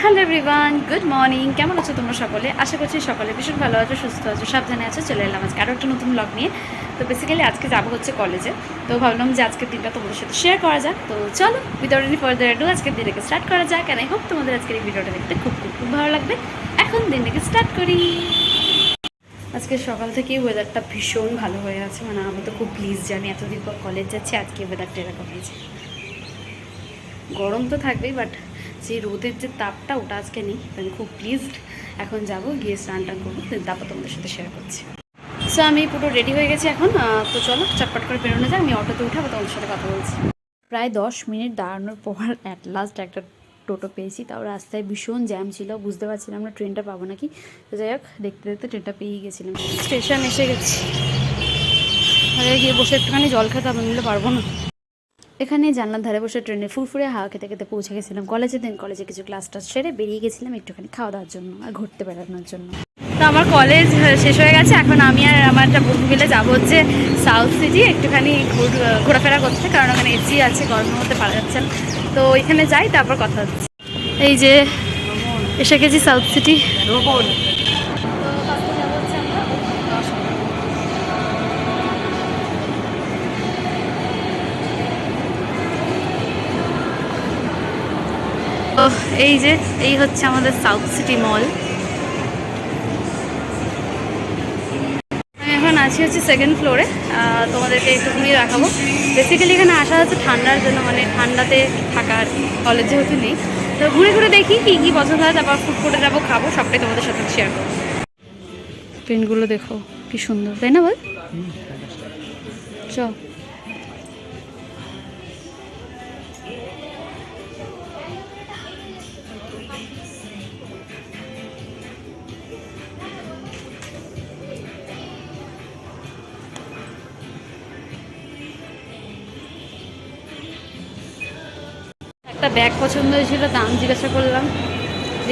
Hello everyone, good morning. কেমন আছো তোমরা সকলে? আশা করছি সকলে ভীষণ ভালো আছো, সুস্থ আছো, সাবধানে আছো। চলে এলাম আজকে আরও একটা নতুন ব্লগ নিয়ে। তো বেসিক্যালি আজকে যাবো হচ্ছে কলেজে, তো ভাবলাম যে আজকের দিনটা তোমাদের সাথে শেয়ার করা যাক। তো চলো উইদাউট এনি ফার্দার অ্যাডু আজকের দিনটাকে স্টার্ট করা যাক। অ্যান্ড আই হোপ তোমাদের আজকের এই ভিডিওটা দেখতে খুব খুব খুব ভালো লাগবে। এখন দিনটাকে স্টার্ট করি। আজকে সকাল থেকেই ওয়েদারটা ভীষণ ভালো হয়ে আছে, মানে আমি তো খুব প্লিজ যে আমি এতদিন পর কলেজ যাচ্ছি, আজকে ওয়েদারটা এরকম হয়েছে। গরম তো থাকবেই, বাট যে রোদের যে তাপটা ওটা আজকে নেই। আমি খুব প্লিজড। এখন যাবো, গিয়ে স্নান টান করবো, তারপর তোমাদের সাথে শেয়ার করছি। সো আমি পুরো রেডি হয়ে গেছি এখন। তো চলো চটপট করে বেরোনো যাক। আমি অটোতে উঠে আবার তোমাদের সাথে কথা বলছি। প্রায় 10 মিনিট দাঁড়ানোর পর অ্যাট লাস্ট একটা টোটো পেয়েছি। তাও রাস্তায় ভীষণ জ্যাম ছিল, বুঝতে পারছিলাম না ট্রেনটা পাবো নাকি। তো যাই হোক, দেখতে দেখতে ট্রেনটা পেয়েই গেছিলাম। স্টেশন এসে গেছি, গিয়ে বসে একটুখানি জল খেতে আমি নিলে পারবো না। এখানে জানলার ধারে বসে ট্রেনে ফুরফুরে হাওয়া খেতে খেতে পৌঁছে গেছিলাম কলেজে। দিন কলেজে কিছু ক্লাস টাস সেরে বেরিয়ে গেছিলাম একটুখানি খাওয়া দাওয়ার জন্য আর ঘুরতে বেড়ানোর জন্য। তো আমার কলেজ শেষ হয়ে গেছে। এখন আমি আর আমার একটা বন্ধু মিলে যাবো হচ্ছে সাউথ সিটি একটুখানি ঘোরাফেরা করতে, কারণ ওখানে এসি আছে, গরমের মধ্যে পারা যাচ্ছে না। তো ওইখানে যাই, তারপর কথা হচ্ছে। এই যে এসে গেছি সাউথ সিটি। এই হচ্ছে আমাদের সাউথ সিটি মল। আমি এখন আছি হচ্ছে সেকেন্ড ফ্লোরে। তোমাদেরকে একটুখানি দেখাবো। বেসিক্যালি এখানে আসা হচ্ছে ঠান্ডার জন্য, মানে ঠান্ডাতে থাকার কলেজ যেহেতু নেই। তো ঘুরে ঘুরে দেখি কী কী পছন্দ হয়, তারপর ফুড কোর্টে যাবো, খাবো, সবটাই তোমাদের সাথে শেয়ার করবো। পেনগুলো দেখো কি সুন্দর, তাই না বল? চ একটা ব্যাগ পছন্দ হয়েছিল, দাম জিজ্ঞাসা করলাম।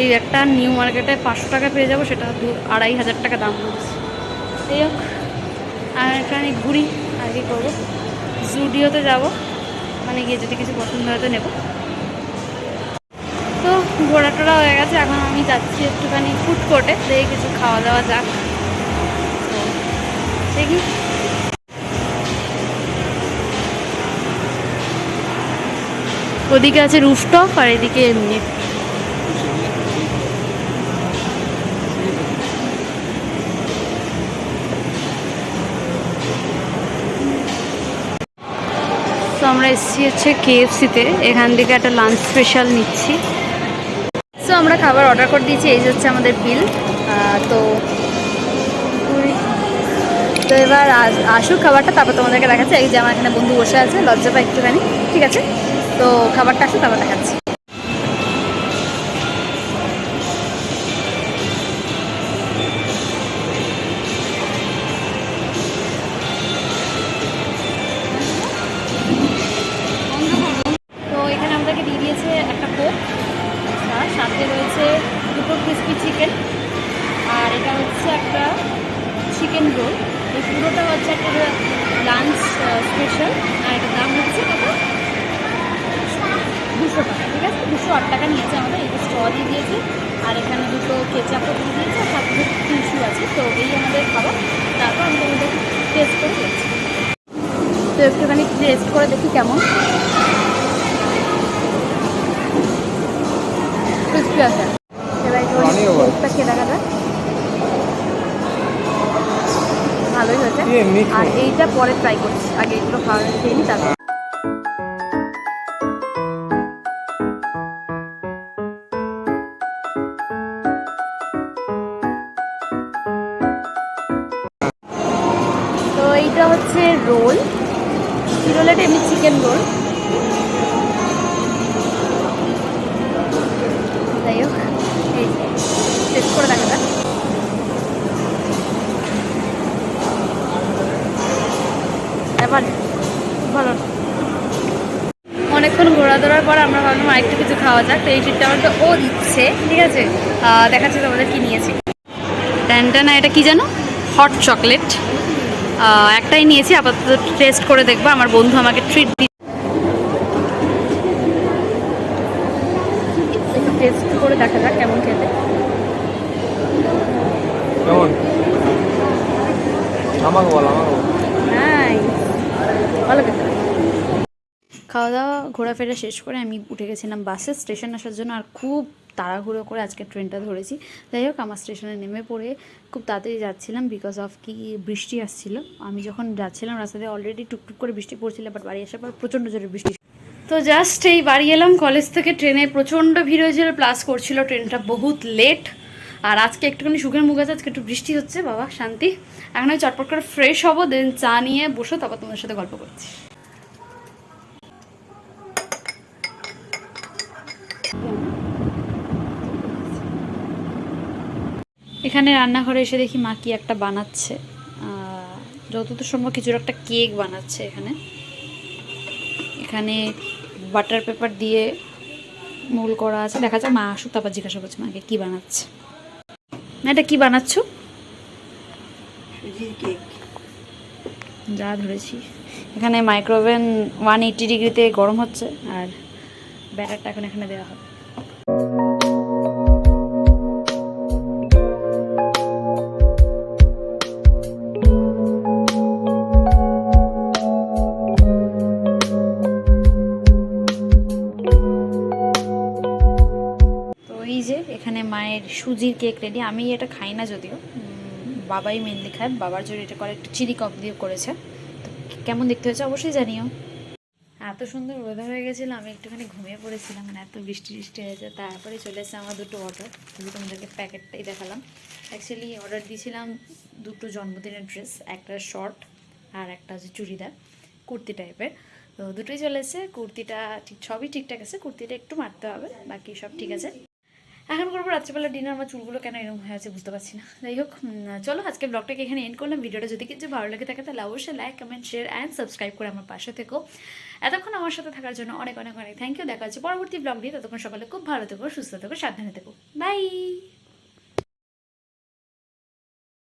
এই একটা নিউ মার্কেটে 500 টাকা পেয়ে যাবো, সেটা 2-2,500 টাকা দাম বলছে। এই হোক, আর এখানে ঘুরি আর কি করবো। জুডিওতে যাবো, মানে গিয়ে যদি কিছু পছন্দ হয় তো নেবো। তো ঘোরা টোরা হয়ে গেছে, এখন আমি যাচ্ছি একটুখানি ফুড কোর্টে, দেখি কিছু খাওয়া দাওয়া যাক। তো দেখি। ওদিকে আছে রুফটপ আর এদিকে এমনি। তো আমরা এসেছি হচ্ছে KFC-তে, এখান থেকে একটা লাঞ্চ স্পেশাল নিচ্ছি। সো আমরা খাবার অর্ডার করে দিয়েছি, এই হচ্ছে আমাদের বিল। তো তো এবার আসুক খাবারটা, তারপর তোমাদেরকে দেখাচ্ছি। এই যে আমার এখানে বন্ধু বসে আছে, লজ্জা পাই একটুখানি, ঠিক আছে? তো খাবারটা আসুক, তারপর দেখাচ্ছি। তো এখানে আমাদেরকে দিয়ে দিয়েছে একটা কোক, আর সাথে রয়েছে 2টো ক্রিসপি চিকেন, আর এটা হচ্ছে একটা চিকেন রোল। এই পুরোটা হচ্ছে একটা লাঞ্চ স্পেশাল, আর এটার দাম হচ্ছে কত? 200 টাকা, ঠিক আছে? 208 টাকা নিয়েছে আমাদের। এটা স্ট্র দিয়ে দিয়েছে, আর এখানে 2টো কেচাপও দিয়ে দিয়েছে, আর সাথে 2 টিস্যু আছে। তো এই আমাদের খাবার। তারপর আমি তোমাদের টেস্ট করে দিচ্ছি। তো একটুখানি টেস্ট করে দেখি কেমন। ক্রিসপি আছে। এবার কোকটা খেয়ে দেখা যায়, ভালোই হয়েছে। আর এইটা পরে ট্রাই করছি, আগে এগুলো খাওয়া খেয়ে নিই তারপর। তো এইটা হচ্ছে রোল, কি রোল এটা? এমনি চিকেন রোল। যাই হোক, এই টেস্ট করে দেখা যাক। এবার ভালো, অনেকক্ষণ ঘোরাধরার পর আমরা ভাবলাম আরেকটু কিছু খাওয়া যাক। তো এই ট্রিটটা আমাকে ও দিচ্ছে, ঠিক আছে? দেখাচ্ছি তোমাদের কি নিয়েছি। ট্যানটা না, এটা কি জানো? Hot chocolate. একটাই নিয়েছি, আপাতত টেস্ট করে দেখবো। আমার বন্ধু আমাকে ট্রিট টেস্ট করে দেখা যাক কেমন খেতে। কেমন? আমাকে বল, আমাকে বল। ভালো খেতে। খাওয়া দাওয়া ঘোরাফেরা শেষ করে আমি উঠে গেছিলাম বাসে স্টেশন আসার জন্য, আর খুব তাড়াহুড়ো করে আজকে ট্রেনটা ধরেছি। যাই হোক, আমার স্টেশনে নেমে পড়ে খুব তাড়াতাড়ি যাচ্ছিলাম, বিকজ অফ কি বৃষ্টি আসছিল। আমি যখন যাচ্ছিলাম রাস্তাতে অলরেডি টুকটুক করে বৃষ্টি পড়ছিল, বাট বাড়ি আসার পর প্রচণ্ড জোরে বৃষ্টি। তো জাস্ট এই বাড়ি এলাম কলেজ থেকে, ট্রেনে প্রচণ্ড ভিড় হয়েছিল, প্লাস করছিল ট্রেনটা বহুত লেট। আর আজকে একটুখানি সুখের মুখ আছে, আজকে একটু বৃষ্টি হচ্ছে, বাবা শান্তি। এখন আমি চটপট করে ফ্রেশ হবো, দেন চা নিয়ে বসো, তারপর তোমার সাথে গল্প করছি। এখানে রান্নাঘরে এসে দেখি মা কি একটা বানাচ্ছে, যতদূর সম্ভব কিছুর একটা কেক বানাচ্ছে। এখানে বাটার পেপার দিয়ে মোল করা আছে, দেখা যাক মা আসুক তারপর জিজ্ঞাসা করছে মাকে কি বানাচ্ছে। না, এটা কি বানাচ্ছ? সুজির কেক। যা ধরেছি। এখানে মাইক্রোওভেন 180 ডিগ্রিতে গরম হচ্ছে, আর ব্যাটারটা এখন এখানে দেওয়া হবে। এখানে মায়ের সুজির কেক রেডি। আমি এটা খাই না যদিও, বাবাই মেনলি খায়। বাবার জন্য এটা করে একটু চিনি কম দিয়ে করেছে। তো কেমন দেখতে হয়েছে অবশ্যই জানিও। এত সুন্দর ওয়েদার হয়ে গেছিলো, আমি একটুখানি ঘুমিয়ে পড়েছিলাম, মানে এত বৃষ্টি বৃষ্টি হয়েছে। তারপরে চলে এসেছে আমার দুটো অর্ডার, আমি তোমাদেরকে প্যাকেটটাই দেখালাম। অ্যাকচুয়ালি অর্ডার দিয়েছিলাম দুটো জন্মদিনের ড্রেস, একটা শর্ট আর একটা হচ্ছে চুড়িদার কুর্তি টাইপের। তো দুটোই চলে এসেছে। কুর্তিটা ঠিক সবই ঠিকঠাক আছে, কুর্তিটা একটু মারতে হবে, বাকি সব ঠিক আছে। এখন করবো রাত্রিবেলা ডিনার। আমার চুলগুলো কেন এরকম হয়ে আছে বুঝতে পারছি না। যাই হোক, চলো আজকে ব্লগটাকে এখানে এন্ড করলাম। ভিডিওটা যদি কিছু ভালো লাগে থাকে তাহলে অবশ্যই like, comment, share and subscribe করে আমার পাশে থেকো। এতক্ষণ আমার সাথে থাকার জন্য অনেক অনেক অনেক থ্যাংক ইউ। দেখা হচ্ছে পরবর্তী ব্লগ দিয়ে। ততক্ষণ সকালে খুব ভালো থেকো, সুস্থ থেকো, সাবধানে থেকো। বাই।